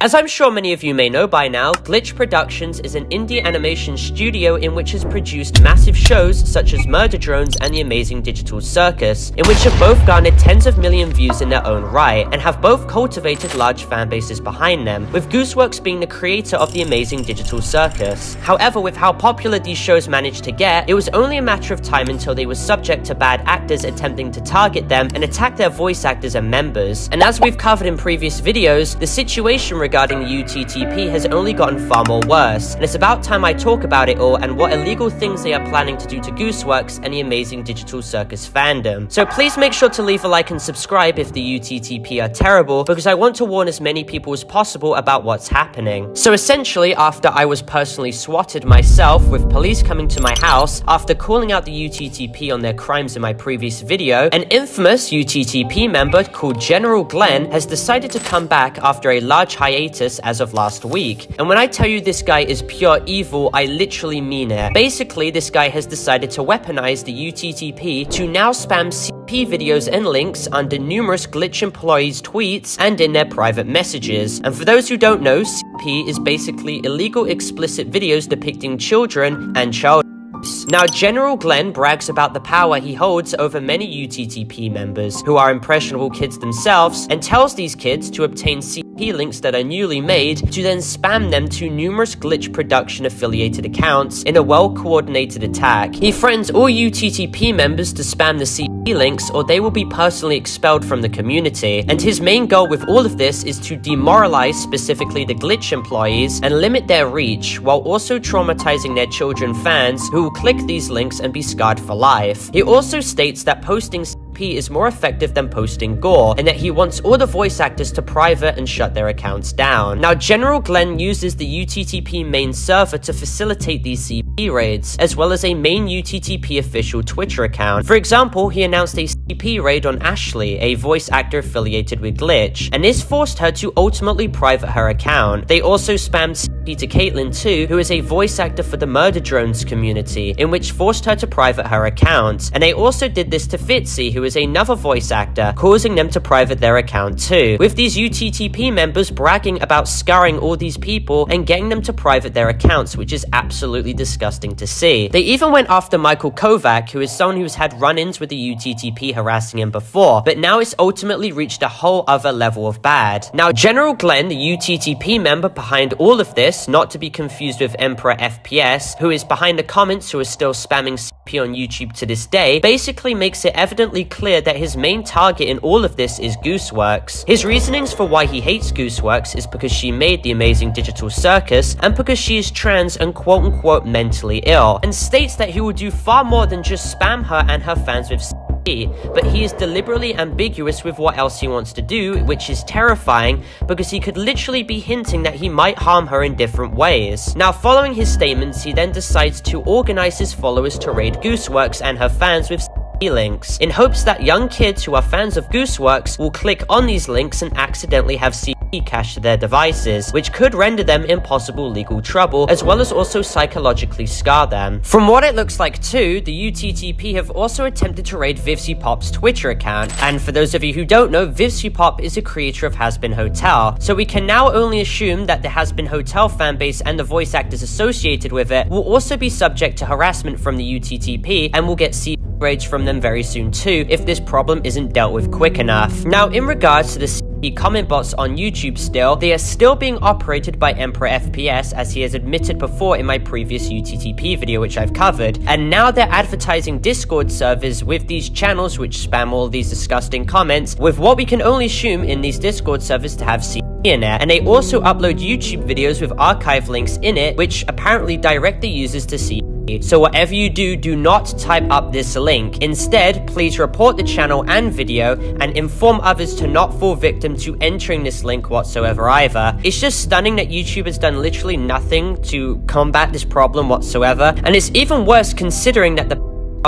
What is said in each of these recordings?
As I'm sure many of you may know by now, Glitch Productions is an indie animation studio in which has produced massive shows such as Murder Drones and The Amazing Digital Circus, in which have both garnered tens of million views in their own right, and have both cultivated large fan bases behind them, with Gooseworx being the creator of The Amazing Digital Circus. However, with how popular these shows managed to get, it was only a matter of time until they were subject to bad actors attempting to target them and attack their voice actors and members. And as we've covered in previous videos, the situation regarding the UTTP has only gotten far more worse, and it's about time I talk about it all and what illegal things they are planning to do to Gooseworx and the Amazing Digital Circus fandom. So please make sure to leave a like and subscribe if the UTTP are terrible, because I want to warn as many people as possible about what's happening. So essentially, after I was personally swatted myself with police coming to my house after calling out the UTTP on their crimes in my previous video, an infamous UTTP member called General Glenn has decided to come back after a large hiatus as of last week. And when I tell you this guy is pure evil, I literally mean it. Basically, this guy has decided to weaponize the UTTP to now spam CP videos and links under numerous Glitch employees' tweets and in their private messages. And for those who don't know, CP is basically illegal explicit videos depicting children and child abuse. Now, General Glenn brags about the power he holds over many UTTP members, who are impressionable kids themselves, and tells these kids to obtain CP links that are newly made to then spam them to numerous Glitch production affiliated accounts in a well-coordinated attack. He threatens all UTTP members to spam the CP links or they will be personally expelled from the community, and his main goal with all of this is to demoralize specifically the Glitch employees and limit their reach, while also traumatizing their children fans who will click these links and be scarred for life. He also states that posting CP is more effective than posting gore, and that he wants all the voice actors to private and shut their accounts down. Now, General Glenn uses the UTTP main server to facilitate these CP raids, as well as a main UTTP official Twitter account. For example, he announced a CP raid on Ashley, a voice actor affiliated with Glitch, and this forced her to ultimately private her account. They also spammed CP to Caitlyn too, who is a voice actor for the Murder Drones community, in which forced her to private her account. And they also did this to Fitzy, who is another voice actor, causing them to private their account too, with these UTTP members bragging about scarring all these people and getting them to private their accounts, which is absolutely disgusting to see. They even went after Michael Kovac, who is someone who's had run-ins with the UTTP harassing him before, but now it's ultimately reached a whole other level of bad. Now, General Glenn, the UTTP member behind all of this, not to be confused with Emperor FPS, who is behind the comments who is still spamming CP on YouTube to this day, basically makes it evidently clear that his main target in all of this is Gooseworx. His reasonings for why he hates Gooseworx is because she made The Amazing Digital Circus and because she is trans and quote-unquote mentally ill, and states that he will do far more than just spam her and her fans with CP, but he is deliberately ambiguous with what else he wants to do, which is terrifying because he could literally be hinting that he might harm her in different ways. Now, following his statements, he then decides to organize his followers to raid Gooseworx and her fans with links, in hopes that young kids who are fans of Gooseworx will click on these links and accidentally have CP cached to their devices, which could render them in possible legal trouble, as well as also psychologically scar them. From what it looks like too, the UTTP have also attempted to raid VivsyPop's Twitter account, and for those of you who don't know, VivsyPop is a creator of Has Been Hotel, so we can now only assume that the Has Been Hotel fanbase and the voice actors associated with it will also be subject to harassment from the UTTP and will get CP raids from them very soon too, if this problem isn't dealt with quick enough. Now, in regards to the CP comment bots on YouTube still, they are still being operated by Emperor FPS, as he has admitted before in my previous UTTP video which I've covered, and now they're advertising Discord servers with these channels which spam all these disgusting comments, with what we can only assume in these Discord servers to have CP in it, and they also upload YouTube videos with archive links in it, which apparently direct the users to CP. So whatever you do, do not type up this link. Instead, please report the channel and video and inform others to not fall victim to entering this link whatsoever either. It's just stunning that YouTube has done literally nothing to combat this problem whatsoever, and it's even worse considering that the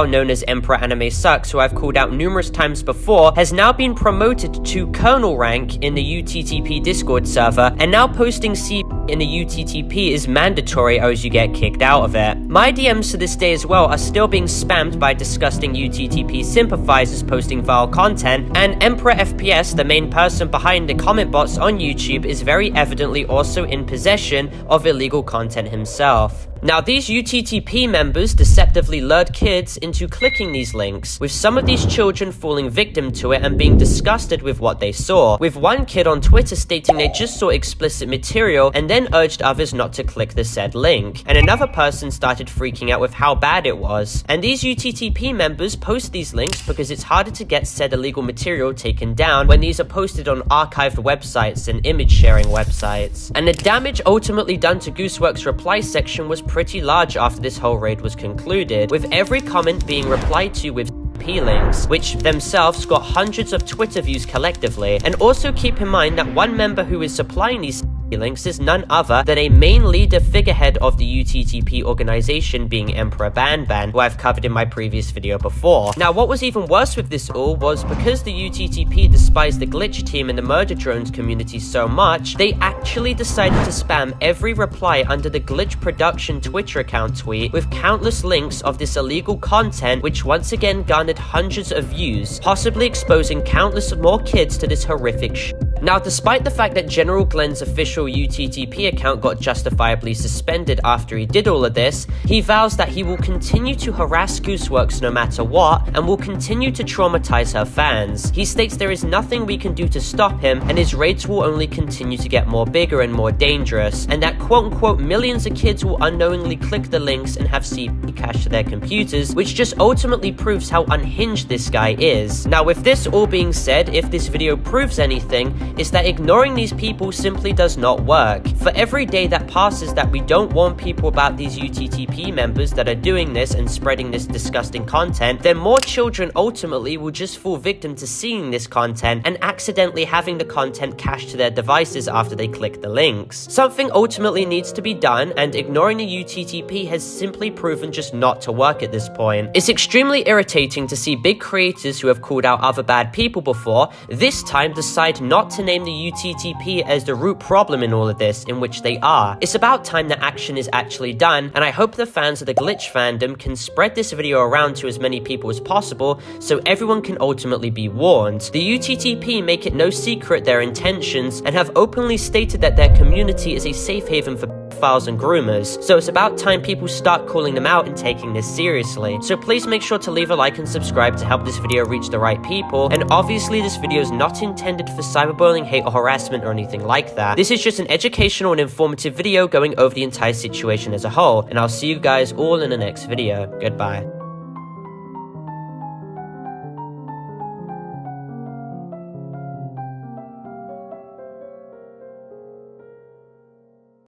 known as Emperor Anime Sucks, who I've called out numerous times before, has now been promoted to Colonel rank in the UTTP Discord server and now posting CP in a UTTP is mandatory or else you get kicked out of it. My DMs to this day as well are still being spammed by disgusting UTTP sympathizers posting vile content, and Emperor FPS, the main person behind the comment bots on YouTube, is very evidently also in possession of illegal content himself. Now, these UTTP members deceptively lured kids into clicking these links, with some of these children falling victim to it and being disgusted with what they saw, with one kid on Twitter stating they just saw explicit material and then urged others not to click the said link, and another person started freaking out with how bad it was. And these UTTP members post these links because it's harder to get said illegal material taken down when these are posted on archived websites and image sharing websites. And the damage ultimately done to Gooseworx reply section was pretty large after this whole raid was concluded, with every comment being replied to with links, which themselves got hundreds of Twitter views collectively. And also keep in mind that one member who is supplying these links is none other than a main leader figurehead of the UTTP organization, being Emperor Banban, who I've covered in my previous video before. Now, what was even worse with this all was because the UTTP despised the glitch team and the murder drones community so much, they actually decided to spam every reply under the glitch production Twitter account tweet with countless links of this illegal content, which once again garnered hundreds of views, possibly exposing countless more kids to this horrific shit. Now, despite the fact that General Glenn's official UTTP account got justifiably suspended after he did all of this, he vows that he will continue to harass Gooseworx no matter what, and will continue to traumatize her fans. He states there is nothing we can do to stop him, and his raids will only continue to get more bigger and more dangerous, and that quote-unquote millions of kids will unknowingly click the links and have CP cached to their computers, which just ultimately proves how unhinged this guy is. Now, with this all being said, if this video proves anything, is that ignoring these people simply does not work. For every day that passes that we don't warn people about these UTTP members that are doing this and spreading this disgusting content, then more children ultimately will just fall victim to seeing this content and accidentally having the content cached to their devices after they click the links. Something ultimately needs to be done, and ignoring the UTTP has simply proven just not to work at this point. It's extremely irritating to see big creators who have called out other bad people before, this time decide not to name the UTTP as the root problem in all of this, in which they are. It's about time that action is actually done, and I hope the fans of the glitch fandom can spread this video around to as many people as possible so everyone can ultimately be warned. The UTTP make it no secret their intentions and have openly stated that their community is a safe haven for pedophiles and groomers, so it's about time people start calling them out and taking this seriously. So please make sure to leave a like and subscribe to help this video reach the right people, and obviously this video is not intended for cyberbullying, hate, or harassment or anything like that. This is just an educational and informative video going over the entire situation as a whole, and I'll see you guys all in the next video. Goodbye.